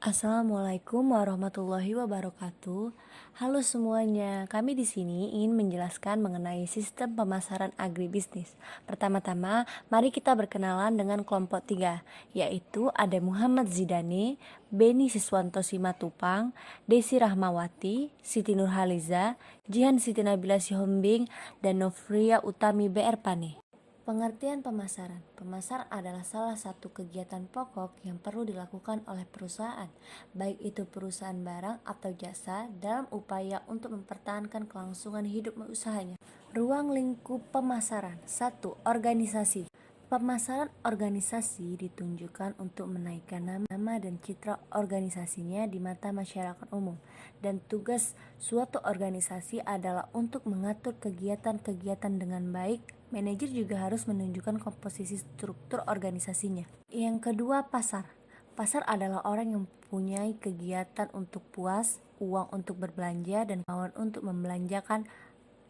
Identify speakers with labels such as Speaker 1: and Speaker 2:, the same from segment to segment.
Speaker 1: Assalamualaikum warahmatullahi wabarakatuh. Halo semuanya, kami di sini ingin menjelaskan mengenai sistem pemasaran agribisnis. Pertama-tama, mari kita berkenalan dengan kelompok 3, yaitu ada Muhammad Zidane, Beni Siswanto Simatupang, Desi Rahmawati, Siti Nurhaliza, Jihan Siti Nabila Sihombing, dan Novria Utami BR Pane. Pengertian pemasaran. Pemasar adalah salah satu kegiatan pokok yang perlu dilakukan oleh perusahaan, baik itu perusahaan barang atau jasa, dalam upaya untuk mempertahankan kelangsungan hidup usahanya. Ruang lingkup pemasaran. 1. Organisasi. Pemasaran organisasi ditunjukkan untuk menaikkan nama dan citra organisasinya di mata masyarakat umum, dan tugas suatu organisasi adalah untuk mengatur kegiatan-kegiatan dengan baik. Manajer juga harus menunjukkan komposisi struktur organisasinya. Yang kedua, pasar. Pasar adalah orang yang mempunyai kegiatan untuk puas, uang untuk berbelanja, dan kemauan untuk membelanjakan,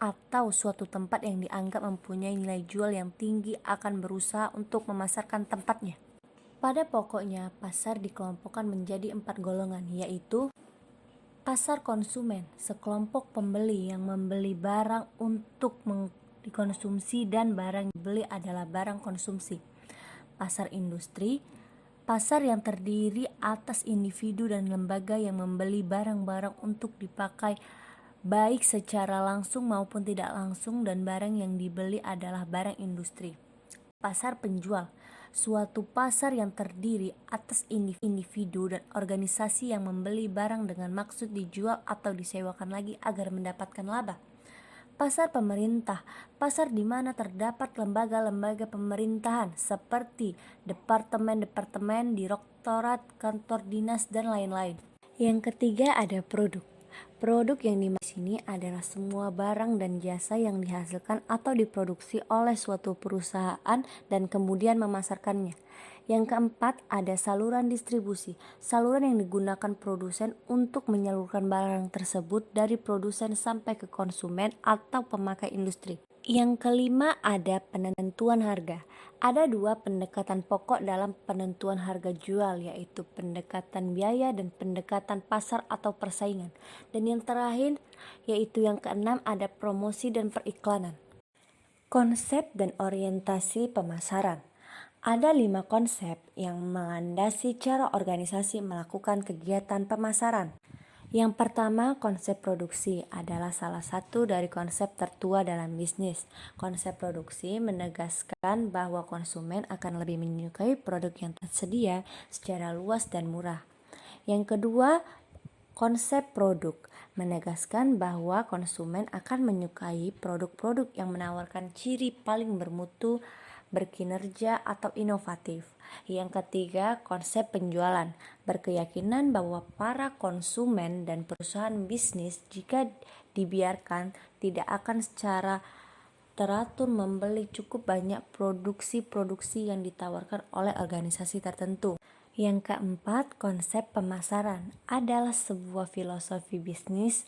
Speaker 1: atau suatu tempat yang dianggap mempunyai nilai jual yang tinggi akan berusaha untuk memasarkan tempatnya. Pada pokoknya, pasar dikelompokkan menjadi 4 golongan, yaitu pasar konsumen, sekelompok pembeli yang membeli barang untuk dikonsumsi dan barang yang dibeli adalah barang konsumsi. Pasar industri, pasar yang terdiri atas individu dan lembaga yang membeli barang-barang untuk dipakai baik secara langsung maupun tidak langsung, dan barang yang dibeli adalah barang industri. Pasar penjual, suatu pasar yang terdiri atas individu dan organisasi yang membeli barang dengan maksud dijual atau disewakan lagi agar mendapatkan laba. Pasar pemerintah, pasar di mana terdapat lembaga-lembaga pemerintahan seperti departemen-departemen, direktorat, kantor dinas, dan lain-lain. Yang ketiga ada produk. Produk yang dimaksud di sini adalah semua barang dan jasa yang dihasilkan atau diproduksi oleh suatu perusahaan dan kemudian memasarkannya. Yang keempat ada saluran distribusi. Saluran yang digunakan produsen untuk menyalurkan barang tersebut dari produsen sampai ke konsumen atau pemakai industri. Yang kelima ada penentuan harga. Ada 2 pendekatan pokok dalam penentuan harga jual, yaitu pendekatan biaya dan pendekatan pasar atau persaingan. Dan yang terakhir yaitu yang keenam ada promosi dan periklanan. Konsep dan orientasi pemasaran. Ada 5 konsep yang melandasi cara organisasi melakukan kegiatan pemasaran. Yang pertama, konsep produksi adalah salah satu dari konsep tertua dalam bisnis. Konsep produksi menegaskan bahwa konsumen akan lebih menyukai produk yang tersedia secara luas dan murah. Yang kedua, konsep produk menegaskan bahwa konsumen akan menyukai produk-produk yang menawarkan ciri paling bermutu, berkinerja, atau inovatif. Yang ketiga, konsep penjualan berkeyakinan bahwa para konsumen dan perusahaan bisnis jika dibiarkan tidak akan secara teratur membeli cukup banyak produksi-produksi yang ditawarkan oleh organisasi tertentu. Yang keempat, konsep pemasaran adalah sebuah filosofi bisnis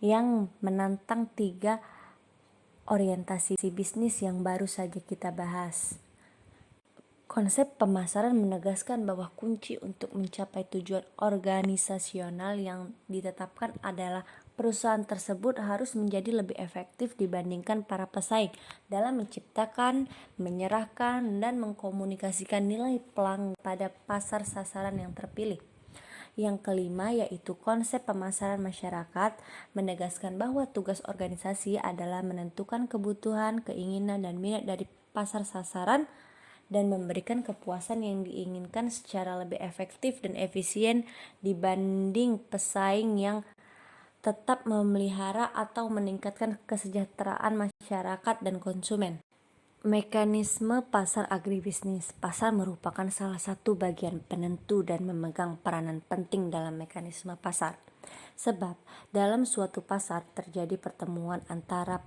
Speaker 1: yang menantang 3 orientasi bisnis yang baru saja kita bahas. Konsep pemasaran menegaskan bahwa kunci untuk mencapai tujuan organisasional yang ditetapkan adalah perusahaan tersebut harus menjadi lebih efektif dibandingkan para pesaing dalam menciptakan, menyerahkan, dan mengkomunikasikan nilai pelanggan pada pasar sasaran yang terpilih. Yang kelima yaitu konsep pemasaran masyarakat menegaskan bahwa tugas organisasi adalah menentukan kebutuhan, keinginan, dan minat dari pasar sasaran dan memberikan kepuasan yang diinginkan secara lebih efektif dan efisien dibanding pesaing yang tetap memelihara atau meningkatkan kesejahteraan masyarakat dan konsumen. Mekanisme pasar agribisnis. Pasar merupakan salah satu bagian penentu dan memegang peranan penting dalam mekanisme pasar. Sebab dalam suatu pasar terjadi pertemuan antara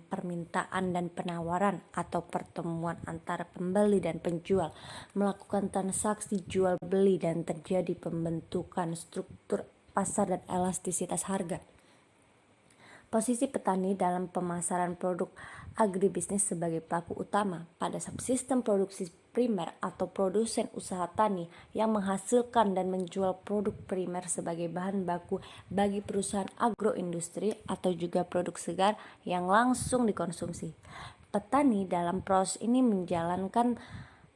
Speaker 1: permintaan dan penawaran atau pertemuan antara pembeli dan penjual, melakukan transaksi jual beli dan terjadi pembentukan struktur pasar dan elastisitas harga. Posisi petani dalam pemasaran produk agribisnis sebagai pelaku utama pada subsistem produksi primer atau produsen usaha tani yang menghasilkan dan menjual produk primer sebagai bahan baku bagi perusahaan agroindustri atau juga produk segar yang langsung dikonsumsi. Petani dalam proses ini menjalankan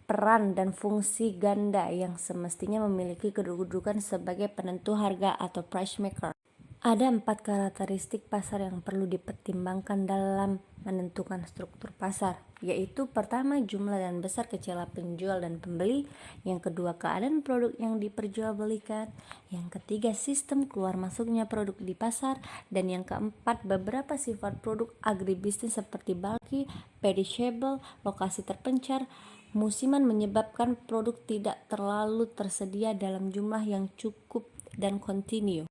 Speaker 1: peran dan fungsi ganda yang semestinya memiliki kedudukan sebagai penentu harga atau price maker. Ada 4 karakteristik pasar yang perlu dipertimbangkan dalam menentukan struktur pasar, yaitu pertama, jumlah dan besar kecil penjual dan pembeli, yang kedua, keadaan produk yang diperjualbelikan, yang ketiga, sistem keluar masuknya produk di pasar, dan yang keempat, beberapa sifat produk agribisnis seperti bulky, perishable, lokasi terpencar, musiman menyebabkan produk tidak terlalu tersedia dalam jumlah yang cukup dan kontinu.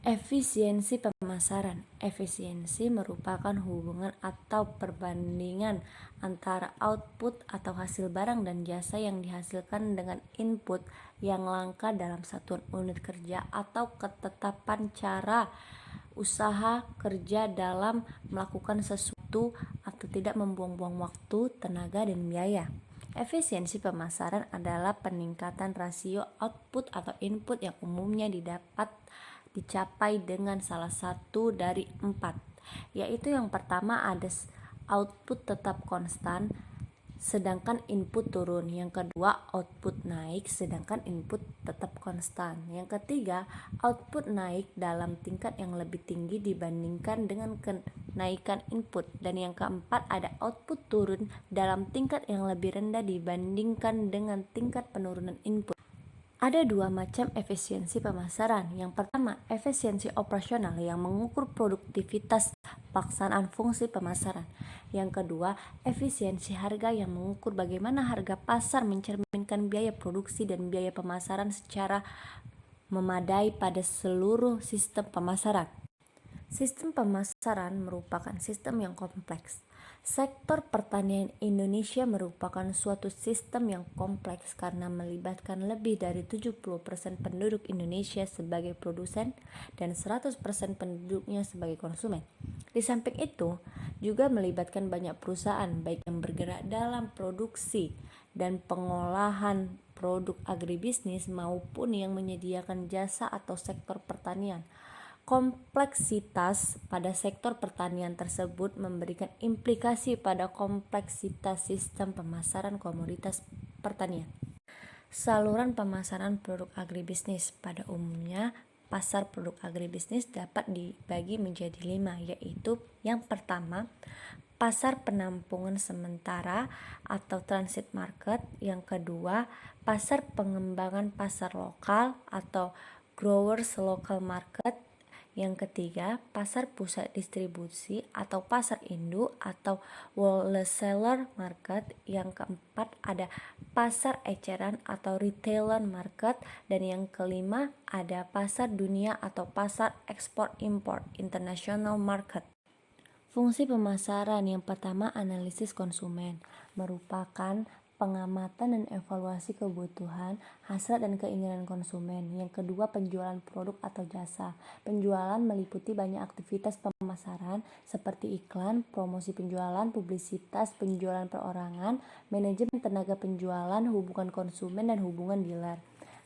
Speaker 1: Efisiensi pemasaran. Efisiensi merupakan hubungan atau perbandingan antara output atau hasil barang dan jasa yang dihasilkan dengan input yang langka dalam satuan unit kerja atau ketetapan cara usaha kerja dalam melakukan sesuatu atau tidak membuang-buang waktu, tenaga, dan biaya. Efisiensi pemasaran adalah peningkatan rasio output atau input yang umumnya dicapai dengan salah satu dari 4, yaitu yang pertama ada output tetap konstan sedangkan input turun, yang kedua output naik sedangkan input tetap konstan, yang ketiga output naik dalam tingkat yang lebih tinggi dibandingkan dengan kenaikan input, dan yang keempat ada output turun dalam tingkat yang lebih rendah dibandingkan dengan tingkat penurunan input. Ada 2 macam efisiensi pemasaran. Yang pertama, efisiensi operasional yang mengukur produktivitas pelaksanaan fungsi pemasaran. Yang kedua, efisiensi harga yang mengukur bagaimana harga pasar mencerminkan biaya produksi dan biaya pemasaran secara memadai pada seluruh sistem pemasaran. Sistem pemasaran merupakan sistem yang kompleks. Sektor pertanian Indonesia merupakan suatu sistem yang kompleks karena melibatkan lebih dari 70% penduduk Indonesia sebagai produsen dan 100% penduduknya sebagai konsumen. Di samping itu, juga melibatkan banyak perusahaan baik yang bergerak dalam produksi dan pengolahan produk agribisnis maupun yang menyediakan jasa atau sektor pertanian. Kompleksitas pada sektor pertanian tersebut memberikan implikasi pada kompleksitas sistem pemasaran komoditas pertanian. Saluran pemasaran produk agribisnis. Pada umumnya, pasar produk agribisnis dapat dibagi menjadi 5, yaitu yang pertama, pasar penampungan sementara atau transit market, yang kedua, pasar pengembangan pasar lokal atau growers local market, yang ketiga, pasar pusat distribusi atau pasar induk atau wholesaler market. Yang keempat, ada pasar eceran atau retailer market. Dan yang kelima, ada pasar dunia atau pasar ekspor import international market. Fungsi pemasaran yang pertama, analisis konsumen, merupakan pengamatan dan evaluasi kebutuhan, hasrat dan keinginan konsumen. Yang kedua, penjualan produk atau jasa. Penjualan meliputi banyak aktivitas pemasaran seperti iklan, promosi penjualan, publisitas, penjualan perorangan, manajemen tenaga penjualan, hubungan konsumen, dan hubungan dealer.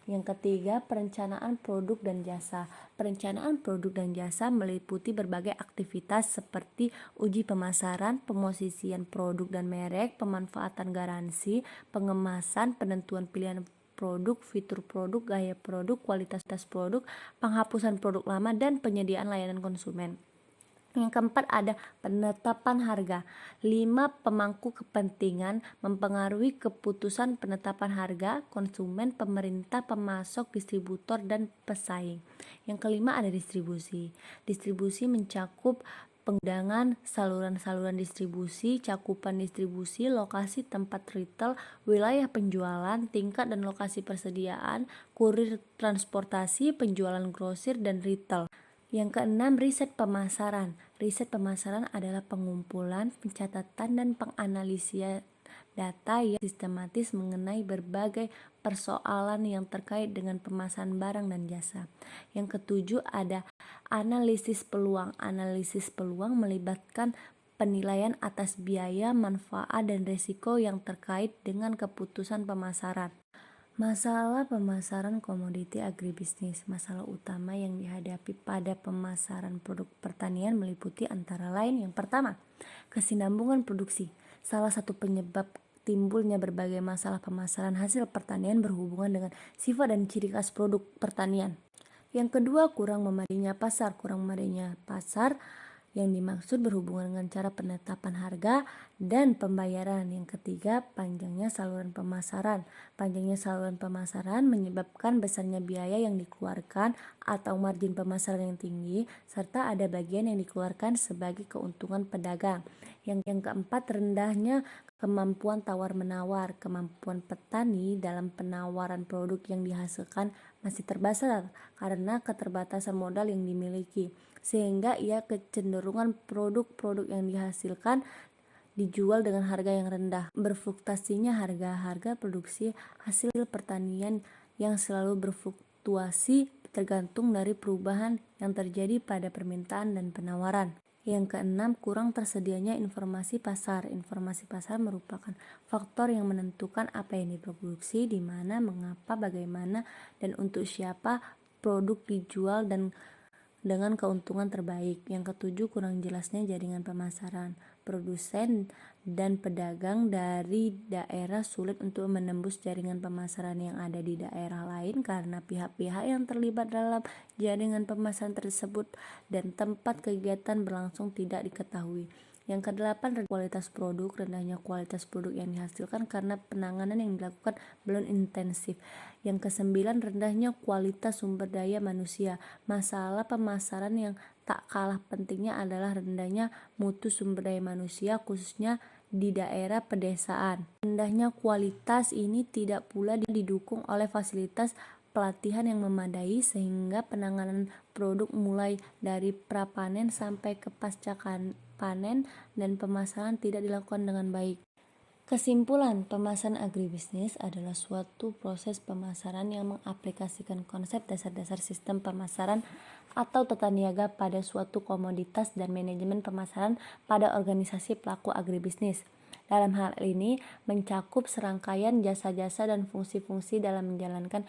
Speaker 1: Yang ketiga, perencanaan produk dan jasa. Perencanaan produk dan jasa meliputi berbagai aktivitas seperti uji pemasaran, pemosisian produk dan merek, pemanfaatan garansi, pengemasan, penentuan pilihan produk, fitur produk, gaya produk, kualitas produk, penghapusan produk lama, dan penyediaan layanan konsumen. Yang keempat, ada penetapan harga. 5 pemangku kepentingan mempengaruhi keputusan penetapan harga: konsumen, pemerintah, pemasok, distributor, dan pesaing. Yang kelima, ada distribusi. Distribusi mencakup pengudangan, saluran-saluran distribusi, cakupan distribusi, lokasi tempat retail, wilayah penjualan, tingkat dan lokasi persediaan, kurir transportasi, penjualan grosir, dan retail. Yang keenam, riset pemasaran. Riset pemasaran adalah pengumpulan, pencatatan, dan penganalisa data yang sistematis mengenai berbagai persoalan yang terkait dengan pemasaran barang dan jasa. Yang ketujuh, ada analisis peluang. Analisis peluang melibatkan penilaian atas biaya, manfaat, dan risiko yang terkait dengan keputusan pemasaran. Masalah pemasaran komoditi agribisnis. Masalah utama yang dihadapi pada pemasaran produk pertanian meliputi antara lain yang pertama, kesinambungan produksi. Salah satu penyebab timbulnya berbagai masalah pemasaran hasil pertanian berhubungan dengan sifat dan ciri khas produk pertanian. Yang kedua, kurang memadainya pasar. Kurang memadainya pasar yang dimaksud berhubungan dengan cara penetapan harga dan pembayaran. Yang ketiga, panjangnya saluran pemasaran. Panjangnya saluran pemasaran menyebabkan besarnya biaya yang dikeluarkan atau margin pemasaran yang tinggi, serta ada bagian yang dikeluarkan sebagai keuntungan pedagang. Yang keempat, rendahnya kemampuan tawar-menawar. Kemampuan petani dalam penawaran produk yang dihasilkan masih terbatas karena keterbatasan modal yang dimiliki, sehingga ia kecenderungan produk-produk yang dihasilkan dijual dengan harga yang rendah. Berfluktuasinya harga produksi hasil pertanian yang selalu berfluktuasi tergantung dari perubahan yang terjadi pada permintaan dan penawaran. Yang keenam, kurang tersedianya informasi pasar. Informasi pasar merupakan faktor yang menentukan apa yang diproduksi, di mana, mengapa, bagaimana, dan untuk siapa produk dijual dan dengan keuntungan terbaik. Yang ketujuh, kurang jelasnya jaringan pemasaran. Produsen dan pedagang dari daerah sulit untuk menembus jaringan pemasaran yang ada di daerah lain karena pihak-pihak yang terlibat dalam jaringan pemasaran tersebut dan tempat kegiatan berlangsung tidak diketahui. Yang kedelapan, kualitas produk. Rendahnya kualitas produk yang dihasilkan karena penanganan yang dilakukan belum intensif. Yang kesembilan, rendahnya kualitas sumber daya manusia. Masalah pemasaran yang tak kalah pentingnya adalah rendahnya mutu sumber daya manusia, khususnya di daerah pedesaan. Rendahnya kualitas ini tidak pula didukung oleh fasilitas pelatihan yang memadai, sehingga penanganan produk mulai dari prapanen sampai ke pasca panen dan pemasaran tidak dilakukan dengan baik. Kesimpulan, pemasaran agribisnis adalah suatu proses pemasaran yang mengaplikasikan konsep dasar-dasar sistem pemasaran atau tata niaga pada suatu komoditas dan manajemen pemasaran pada organisasi pelaku agribisnis. Dalam hal ini mencakup serangkaian jasa-jasa dan fungsi-fungsi dalam menjalankan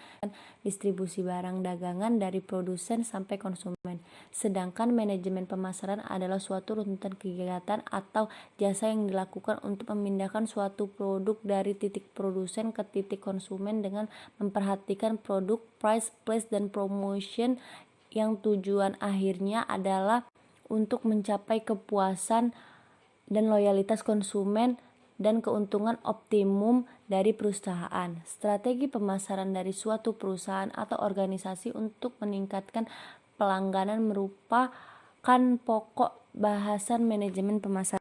Speaker 1: distribusi barang dagangan dari produsen sampai konsumen. Sedangkan manajemen pemasaran adalah suatu runtutan kegiatan atau jasa yang dilakukan untuk memindahkan suatu produk dari titik produsen ke titik konsumen dengan memperhatikan produk, price, place, dan promotion yang tujuan akhirnya adalah untuk mencapai kepuasan dan loyalitas konsumen dan keuntungan optimum dari perusahaan. Strategi pemasaran dari suatu perusahaan atau organisasi untuk meningkatkan pelangganan merupakan pokok bahasan manajemen pemasaran.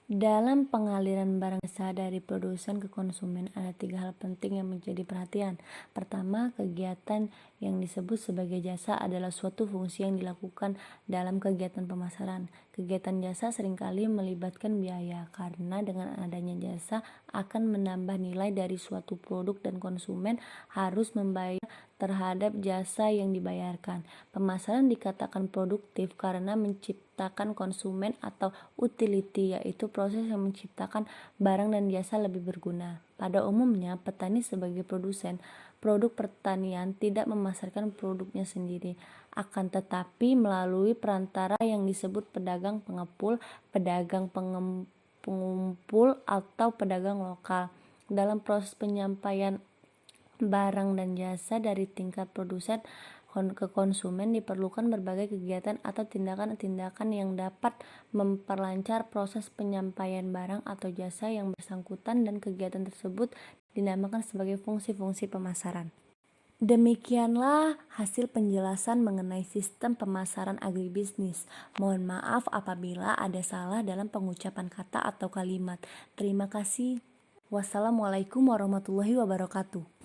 Speaker 1: Dalam pengaliran barang jasa dari produsen ke konsumen, ada 3 hal penting yang menjadi perhatian. Pertama, kegiatan yang disebut sebagai jasa adalah suatu fungsi yang dilakukan dalam kegiatan pemasaran. Kegiatan jasa seringkali melibatkan biaya, karena dengan adanya jasa akan menambah nilai dari suatu produk dan konsumen harus membayar terhadap jasa yang dibayarkan. Pemasaran dikatakan produktif karena menciptakan konsumen atau utility, yaitu proses yang menciptakan barang dan jasa lebih berguna. Pada umumnya, petani sebagai produsen produk pertanian tidak memasarkan produknya sendiri, akan tetapi melalui perantara yang disebut pedagang pengepul, pedagang pengumpul, atau pedagang lokal. Dalam proses penyampaian barang dan jasa dari tingkat produsen ke konsumen diperlukan berbagai kegiatan atau tindakan-tindakan yang dapat memperlancar proses penyampaian barang atau jasa yang bersangkutan, dan kegiatan tersebut dinamakan sebagai fungsi-fungsi pemasaran. Demikianlah hasil penjelasan mengenai sistem pemasaran agribisnis. Mohon maaf apabila ada salah dalam pengucapan kata atau kalimat. Terima kasih. Wassalamualaikum warahmatullahi wabarakatuh.